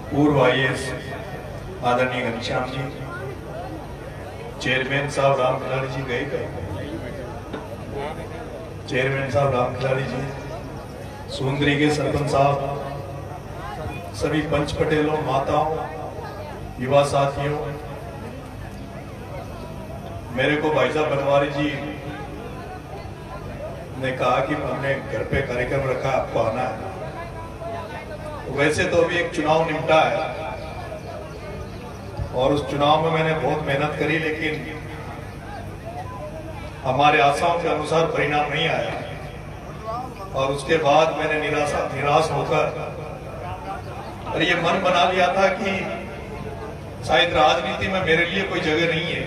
पूर्व IAS आदरणीय Ghanshyam ji, chairman साहब राम खिलाड़ी जी गए चेयरमैन साहब राम खिलाड़ी जी, सुंदरी के सरपंच साहब, सभी पंच पटेलों, माताओं, युवा साथियों, मेरे को भाई साहब बनवारी जी ने कहा कि हमने घर पे कार्यक्रम रखा, आपको आना है। वैसे तो अभी एक चुनाव निपटा है और उस चुनाव में मैंने बहुत मेहनत करी, लेकिन हमारे आशाओं के अनुसार परिणाम नहीं आया और उसके बाद मैंने निराश होकर और ये मन बना लिया था कि शायद राजनीति में मेरे लिए कोई जगह नहीं है।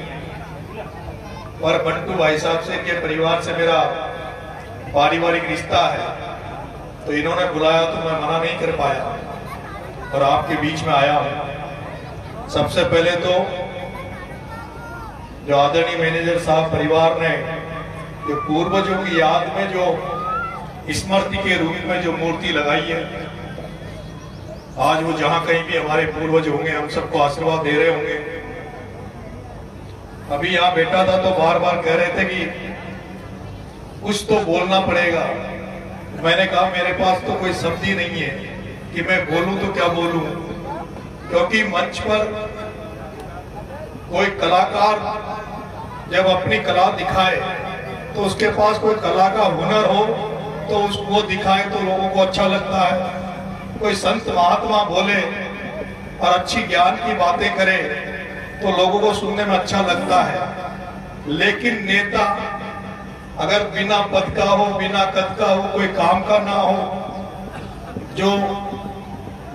और बंटू भाई साहब से, के परिवार से मेरा पारिवारिक रिश्ता है, तो इन्होंने बुलाया तो मैं मना नहीं कर पाया और आपके बीच में आया हूं। सबसे पहले तो जो आदरणीय मैनेजर साहब परिवार ने जो पूर्वजों की याद में जो स्मृति के रूप में जो मूर्ति लगाई है, आज वो जहां कहीं भी हमारे पूर्वज होंगे, हम सबको आशीर्वाद दे रहे होंगे। अभी यहां बैठा था तो बार बार कह रहे थे कि कुछ तो बोलना पड़ेगा। मैंने कहा मेरे पास तो कोई शब्द ही नहीं है कि मैं बोलूं तो क्या बोलूं, क्योंकि मंच पर कोई कलाकार जब अपनी कला दिखाए तो उसके पास कोई कला का हुनर हो तो उसको दिखाए तो लोगों को अच्छा लगता है। कोई संत महात्मा बोले और अच्छी ज्ञान की बातें करे तो लोगों को सुनने में अच्छा लगता है। लेकिन नेता अगर बिना पद का हो, बिना कद का हो, कोई काम का ना हो, जो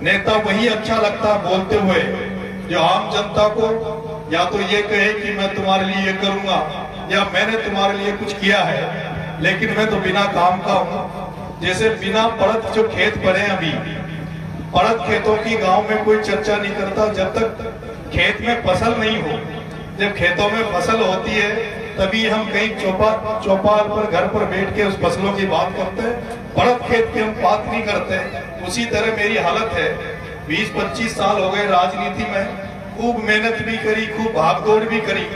नेता वही अच्छा लगता है बोलते हुए जो आम जनता को या तो ये कहे कि मैं तुम्हारे लिए ये करूंगा या मैंने तुम्हारे लिए कुछ किया है, लेकिन मैं तो बिना काम का हूं। जैसे बिना पड़त जो खेत पड़े, अभी पड़त खेतों की गांव में कोई चर्चा नहीं करता जब तक खेत में फसल नहीं हो। जब खेतों में फसल होती है तभी हम कहीं चौपाल पर घर पर बैठ के उस फसलों की बात करते हैं, पड़त खेत की हम बात नहीं करते। उसी तरह मेरी हालत है। 20-25 साल हो गए राजनीति में, खूब मेहनत भी करी, खूब भागदौड़ भी करी,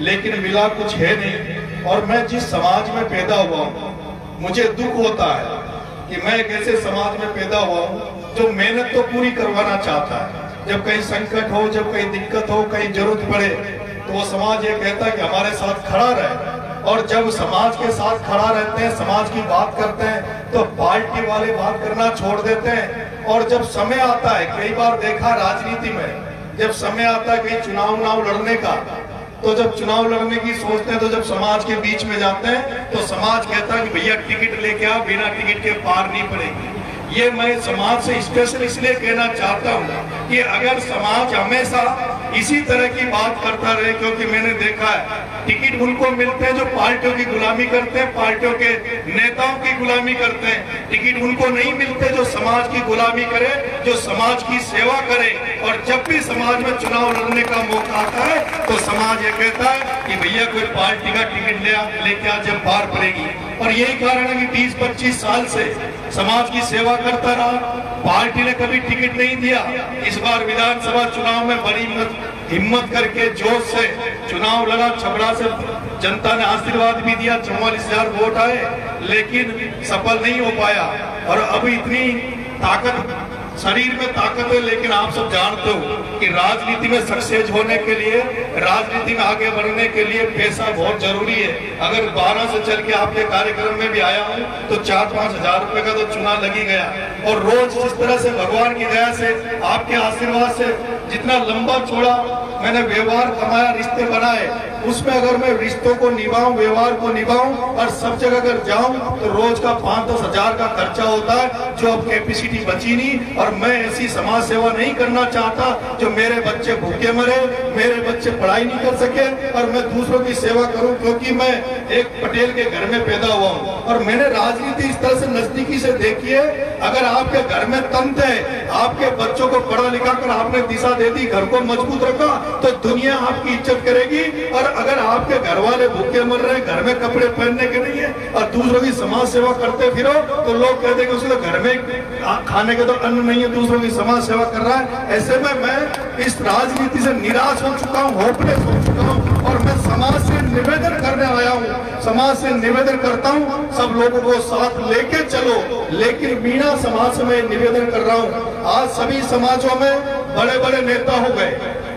लेकिन मिला कुछ है नहीं। और मैं जिस समाज में पैदा हुआ हूँ, मुझे दुख होता है कि मैं एक ऐसे समाज में पैदा हुआ हूँ जो मेहनत तो पूरी करवाना चाहता है। जब कहीं संकट हो, जब कहीं दिक्कत हो, कहीं जरूरत पड़े तो वो समाज ये कहता है कि हमारे साथ खड़ा रहे। और जब समाज के साथ खड़ा रहते हैं, समाज की बात करते हैं, तो पार्टी वाले बात करना छोड़ देते हैं। और जब समय आता है, कई बार देखा राजनीति में, जब समय आता है कहीं चुनाव लड़ने का, तो जब चुनाव लड़ने की सोचते हैं तो जब समाज के बीच में जाते हैं तो समाज कहता है कि भैया टिकट लेके आओ, बिना टिकट के पार नहीं पड़ेगी। ये मैं समाज से स्पेशल इसलिए कहना चाहता हूँ कि अगर समाज हमेशा इसी तरह की बात करता रहे, क्योंकि मैंने देखा है टिकट उनको मिलते हैं जो पार्टियों की गुलामी करते हैं, पार्टियों के नेताओं की गुलामी करते हैं। टिकट उनको नहीं मिलते जो समाज की गुलामी करे, जो समाज की सेवा करे। और जब भी समाज में चुनाव लड़ने का मौका आता है तो समाज ये कहता है कि भैया कोई पार्टी का टिकट लेके आ, जब पार पड़ेगी। और यही कारण है कि 20-25 साल से समाज की सेवा करता रहा, पार्टी ने कभी टिकट नहीं दिया। इस बार विधानसभा चुनाव में बड़ी हिम्मत करके जोश से चुनाव लड़ा, छबड़ा से जनता ने आशीर्वाद भी दिया, 44,000 वोट आए, लेकिन सफल नहीं हो पाया। और अब इतनी ताकत शरीर में ताकत है, लेकिन आप सब जानते हो कि राजनीति में सक्सेस होने के लिए, राजनीति में आगे बढ़ने के लिए पैसा बहुत जरूरी है। अगर 12 से चल के आपके कार्यक्रम में भी आया हूँ तो 4-5 हजार रुपए का तो चुना लगी गया। और रोज जिस तरह से भगवान की दया से, आपके आशीर्वाद से जितना लंबा चौड़ा मैंने व्यवहार कमाया, रिश्ते बनाए, उसमें अगर मैं रिश्तों को निभाऊं, व्यवहार को निभाऊं और सब जगह अगर जाऊं तो रोज का 5-10 हजार का खर्चा होता है, जो अब कैपेसिटी बची नहीं। और मैं ऐसी समाज सेवा नहीं करना चाहता जो मेरे बच्चे भूखे मरे, मेरे बच्चे पढ़ाई नहीं कर सके और मैं दूसरों की सेवा करूं, क्योंकि मैं एक पटेल के घर में पैदा हुआ हूं। और मैंने राजनीति इस तरह से नजदीकी से देखी है। अगर आपके घर में तंत्र है, आपके बच्चों को पढ़ा लिखा कर आपने दिशा दे दी, घर को मजबूत रखा, तो दुनिया आपकी इज्जत करेगी। और अगर आपके घर वाले भूखे मर रहे हैं, घर में कपड़े पहनने के नहीं है, और दूसरों की समाज सेवा करते फिरो, तो लोग कहते हैं कि उसके तो घर में खाने के तो अन्न नहीं है, दूसरों की समाज सेवा कर रहा है। ऐसे में मैं इस राजनीति से निराश हो चुका हूँ, होपलेस हो चुका हूँ, और मैं समाज से निवेदन करने आया हूँ, समाज से निवेदन करता हूँ, सब लोगों को साथ लेके चलो। लेकिन मीणा समाज से मैं निवेदन कर रहा हूँ, आज सभी समाजों में बड़े बड़े नेता हो गए,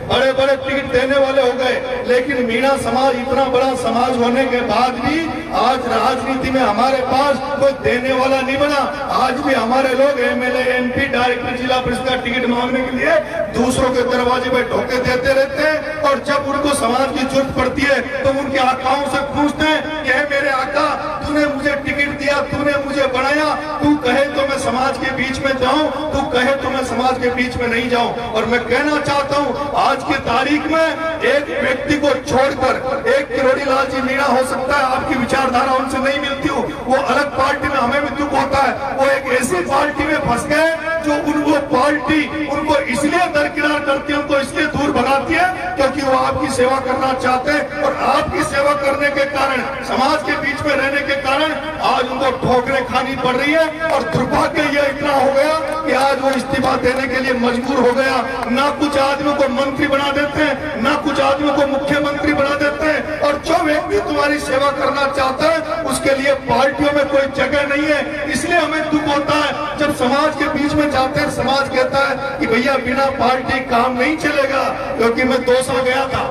बड़े बड़े टिकट देने वाले हो गए, लेकिन मीणा समाज इतना बड़ा समाज होने के बाद भी आज राजनीति में हमारे पास कोई देने वाला नहीं बना। आज भी हमारे लोग एमएलए, एमपी, डायरेक्टर, जिला परिषद का टिकट मांगने के लिए दूसरों के दरवाजे पे धोखे देते रहते हैं, और जब उनको समाज की जरूरत पड़ती है तो उनके आकाओं से पूछते हैं कि मेरे आका, तूने मुझे टिकट दिया, तूने मुझे बनाया, तू कहे तो मैं समाज के बीच में जाऊं, तू कहे तो मैं समाज के बीच में नहीं जाऊं। और मैं कहना चाहता हूं, आज की तारीख में एक व्यक्ति को छोड़कर एक किरोड़ीलाल जी मीणा हो सकता है आपकी विचारधारा उनसे नहीं मिलती हो, वो अलग पार्टी में, हमें भी दुख होता है, वो एक ऐसी पार्टी में फंस गए जो उनको पार्टी उनको इसलिए दरकिनार करती है, उनको इसलिए दूर भगाती है क्योंकि वो आपकी सेवा करना चाहते हैं, और आपकी सेवा करने के कारण, समाज के बीच में रहने के कारण आज उनको ठोकरें खानी पड़ रही है। और दुर्भाग्य यह इतना हो गया कि आज वो इस्तीफा देने के लिए मजबूर हो गया। ना कुछ आदमियों को मंत्री बना देते हैं, ना कुछ आदमियों को मुख्यमंत्री बना देते हैं, और जो व्यक्ति तुम्हारी सेवा करना चाहता है उसके लिए पार्टियों में कोई जगह नहीं है। इसलिए हमें दुख होता है जब समाज के बीच में जाते हैं, समाज कहता है कि भैया बिना पार्टी काम नहीं चलेगा। क्योंकि मैं दौसा गया था,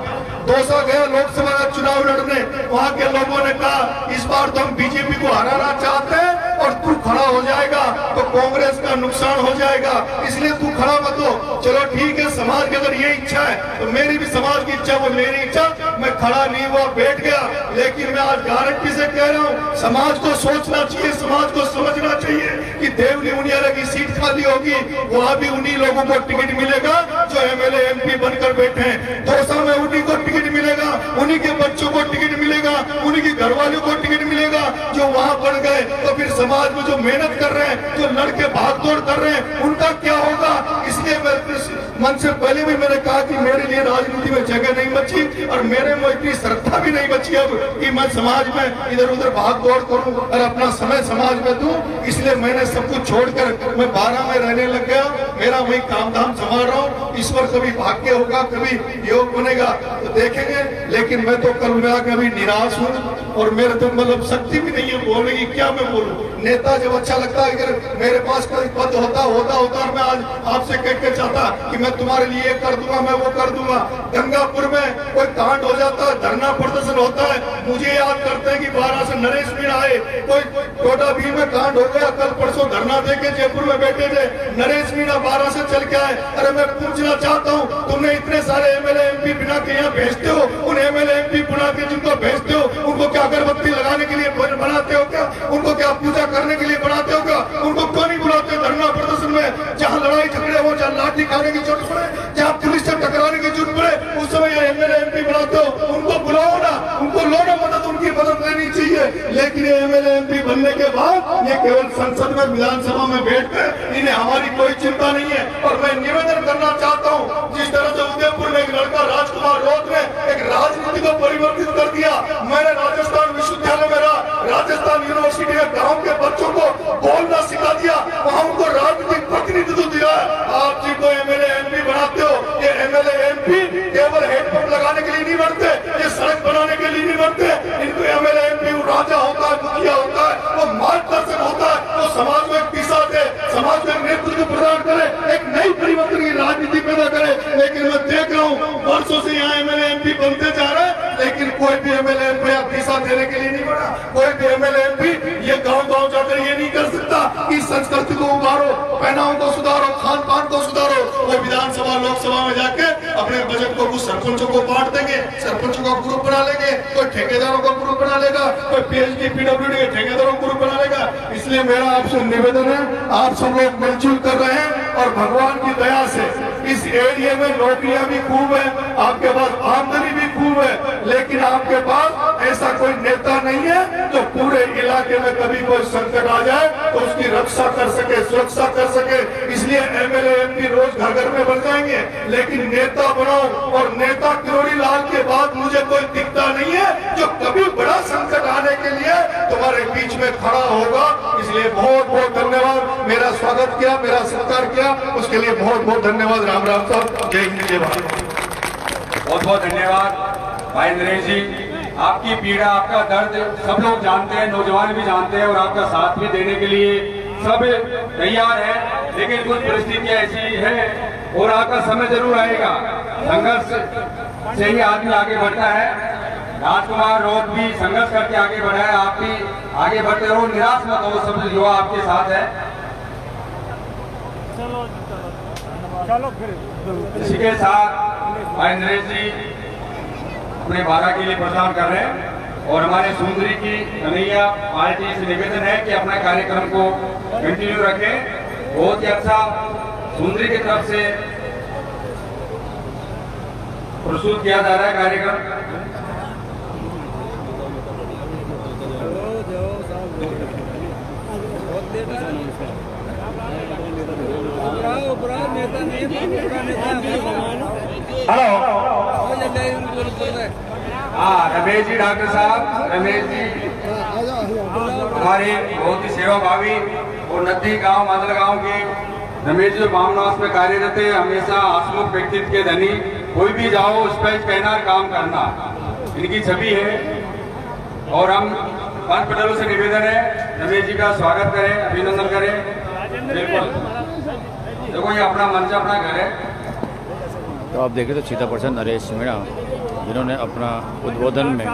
दौसा गया लोकसभा का चुनाव लड़ने, वहां के लोगों ने कहा इस बार तो हम बीजेपी को हराना चाहते हैं, और तू खड़ा हो जाएगा तो कांग्रेस का नुकसान हो जाएगा, इसलिए तू खड़ा मत हो। चलो ठीक है, समाज की अगर ये इच्छा है तो मेरी भी समाज की इच्छा, वो मेरी इच्छा, मैं खड़ा नहीं हुआ, बैठ गया। लेकिन मैं आज गारंटी से कह रहा हूँ, समाज को सोचना चाहिए, समाज को समझना चाहिए कि देवली उनियारा की सीट खाली होगी, वहां भी उन्हीं लोगों को टिकट मिलेगा जो एमएलए, एमपी बनकर बैठे हैं। दौसा में उन्हीं को टिकट मिलेगा, उन्हीं के बच्चों को टिकट मिलेगा, उन्हीं के घर वालों को टिकट मिलेगा जो वहां बढ़ गए। तो फिर समाज में जो मेहनत कर रहे हैं, जो लड़के भागदौड़ कर रहे हैं, उनका क्या होगा? इसलिए मैं मन से पहले भी मैंने कहा कि मेरे लिए राजनीति में जगह नहीं बची, और मेरे में इतनी श्रद्धा भी नहीं बची अब कि मैं समाज में इधर उधर भागदौड़ करूं और अपना समय समाज में दूं। इसलिए मैंने सब कुछ छोड़कर मैं 12 में रहने लग गया। मेरा वही काम धाम संभाल रहा हूँ। ईश्वर कभी भाग्य होगा, कभी योग बनेगा तो देखेंगे। लेकिन मैं तो कल में आकर अभी निराश हूँ, और मेरे तो मतलब शक्ति भी नहीं है बोलने की। क्या मैं बोलूं? नेता जब अच्छा लगता है, अगर मेरे पास कोई पद होता और मैं आज आपसे कह के चाहता कि मैं तुम्हारे लिए कर दूंगा, मैं वो कर दूंगा। गंगापुर में कोई कांड हो जाता है, धरना प्रदर्शन होता है, मुझे याद करते हैं कि 12 से नरेश मीणा आए, कोई टोटा भील में कांड हो गया, कल परसों धरना देके जयपुर में बैठे थे, नरेश मीणा 12 से चल के आए। अरे मैं पूछना चाहता हूँ, तुमने इतने सारे एमएलए, एमपी बिना के यहाँ भेजते हो, उन एमएलए, एमपी बुला के जिनको भेजते हो, उनको क्या अगरबत्ती लगाने के लिए बनाते हो क्या? उनको क्या पूजा करने के लिए बनाते हो क्या? उनको क्यों नहीं बुलाते धरना प्रदर्शन में? जहाँ लड़ाई झगड़े हो, जहाँ लाठी खाने की जरूरत पड़े, जहाँ पुलिस से टकराने की जरूरत पड़े, उस समय एमएलए, एमपी बनाते हो। उनको बुलाओ ना, उनको लो ना मदद, उनकी मदद लेनी चाहिए। लेकिन ये एमएलए, एमपी बनने के बाद ये केवल संसद में, विधानसभा में बैठकर इन्हें हमारी कोई चिंता नहीं है। और मैं निवेदन करना चाहता हूँ, जिस तरह से उदयपुर में एक लड़का राजकुमार रोत ने एक राजनीति को परिवर्तित कर दिया। मैंने राजस्थान विश्वविद्यालय में रहा, राजस्थान यूनिवर्सिटी में गाँव के बच्चों को बोलना सिखा दिया, वहाँ उनको राजनीतिक प्रतिनिधित्व दिया। आप जी को एमएलए, एमपी बनाते हो, ये एमएलए, एमपी केवल हेडपंप लगाने के लिए नहीं बनते, ये सड़क बनाने के लिए नहीं बनते। इनको एमएलए, एमपी राजा होता है, मुखिया होता है, वो मार्गदर्शक होता है, वो समाज में दिशा दे, समाज में नेतृत्व प्रदान करे, एक नई परिवर्तन की राजनीति पैदा करे। लेकिन मैं देख रहा हूँ वर्षों से यहाँ एमएलए, एमपी बनते जा रहे हैं, लेकिन कोई भी एमएलए, एमपी दिशा देने के लिए नहीं बना। कोई भी एमएलए, एमपी ये गाँव जाकर ये नहीं कर सकता कि संस्कृति को उभारो, पहनाव को सुधारो, खान पान को सुधारो। वो विधानसभा, लोकसभा में जाके अपने बजट को कुछ सरपंचों को बांट देंगे, सरपंचों का ग्रुप बना लेंगे, कोई ठेकेदारों का ग्रुप बना लेगा, कोई पीएचडी, पीडब्ल्यूडी के ठेकेदारों का ग्रुप बना लेगा। इसलिए मेरा आपसे निवेदन है, आप सब लोग मिलजुल कर रहे हैं, और भगवान की दया से इस एरिया में नौकरियां भी खूब है, आपके पास आमदनी भी खूब है, लेकिन आपके पास ऐसा कोई नेता नहीं है जो पूरे इलाके में कभी कोई संकट आ जाए तो उसकी रक्षा कर सके, सुरक्षा कर सके। इसलिए एमएलए एमपी रोज घर घर में बन जाएंगे, लेकिन नेता बनाओ। और नेता किरोड़ी लाल के बाद मुझे कोई दिखता नहीं है जो कभी बड़ा संकट आने के लिए तुम्हारे बीच में खड़ा होगा। इसलिए बहुत बहुत धन्यवाद, मेरा स्वागत किया, मेरा सत्कार किया, उसके लिए बहुत बहुत धन्यवाद। राम राम साहब, जय हिंद जय भारत। बहुत बहुत धन्यवाद भाई नरेश जी। आपकी पीड़ा, आपका दर्द सब लोग जानते हैं, नौजवान भी जानते हैं, और आपका साथ भी देने के लिए सब तैयार है। लेकिन कुछ परिस्थितियां ऐसी है और आपका समय जरूर आएगा। संघर्ष से ही आदमी आगे बढ़ता है। राजकुमार रोड भी संघर्ष करके आगे बढ़ा है, आप भी आगे बढ़ते रहो, निराश मत हो, सब युवा आपके साथ है। चलो फिर इसी के साथ भाई नरेश जी अपने बारह के लिए प्रदान कर रहे हैं, और हमारे सुंदरी की कन्हैया पार्टी से निवेदन है कि अपना कार्यक्रम को कंटिन्यू रखें। बहुत ही अच्छा सुंदरी की तरफ से प्रस्तुत किया जा रहा है कार्यक्रम। हेलो, हाँ रमेश जी, डॉक्टर साहब रमेश जी हमारे बहुत ही सेवाभावी और नदी गांव मादल गांव के रमेश जी वामनास में कार्यरत है, हमेशा हंसमुख व्यक्तित्व के धनी। कोई भी जाओ उस पर कहना काम करना इनकी छवि है। और हम पंच पटेलों से निवेदन है रमेश जी का स्वागत करें, अभिनंदन करें। बिल्कुल, देखो ये अपना मंच, अपना घर है। तो आप देखें तो चीता पर्सन नरेश मीणा जिन्होंने अपना उद्बोधन में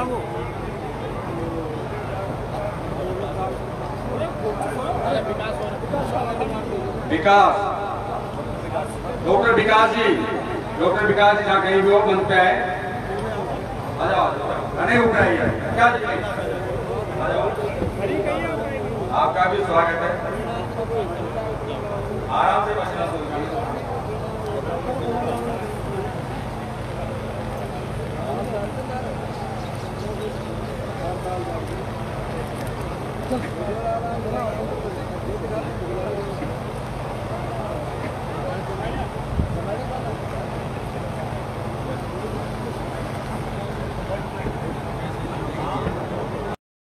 विकास, डॉक्टर विकास जी जहाँ कहीं भी हो मंच पे है, आ जाओ। नहीं उठ रही है क्या जी? आ जाओ, आपका भी स्वागत है। आराम से बचना शुरू करिए।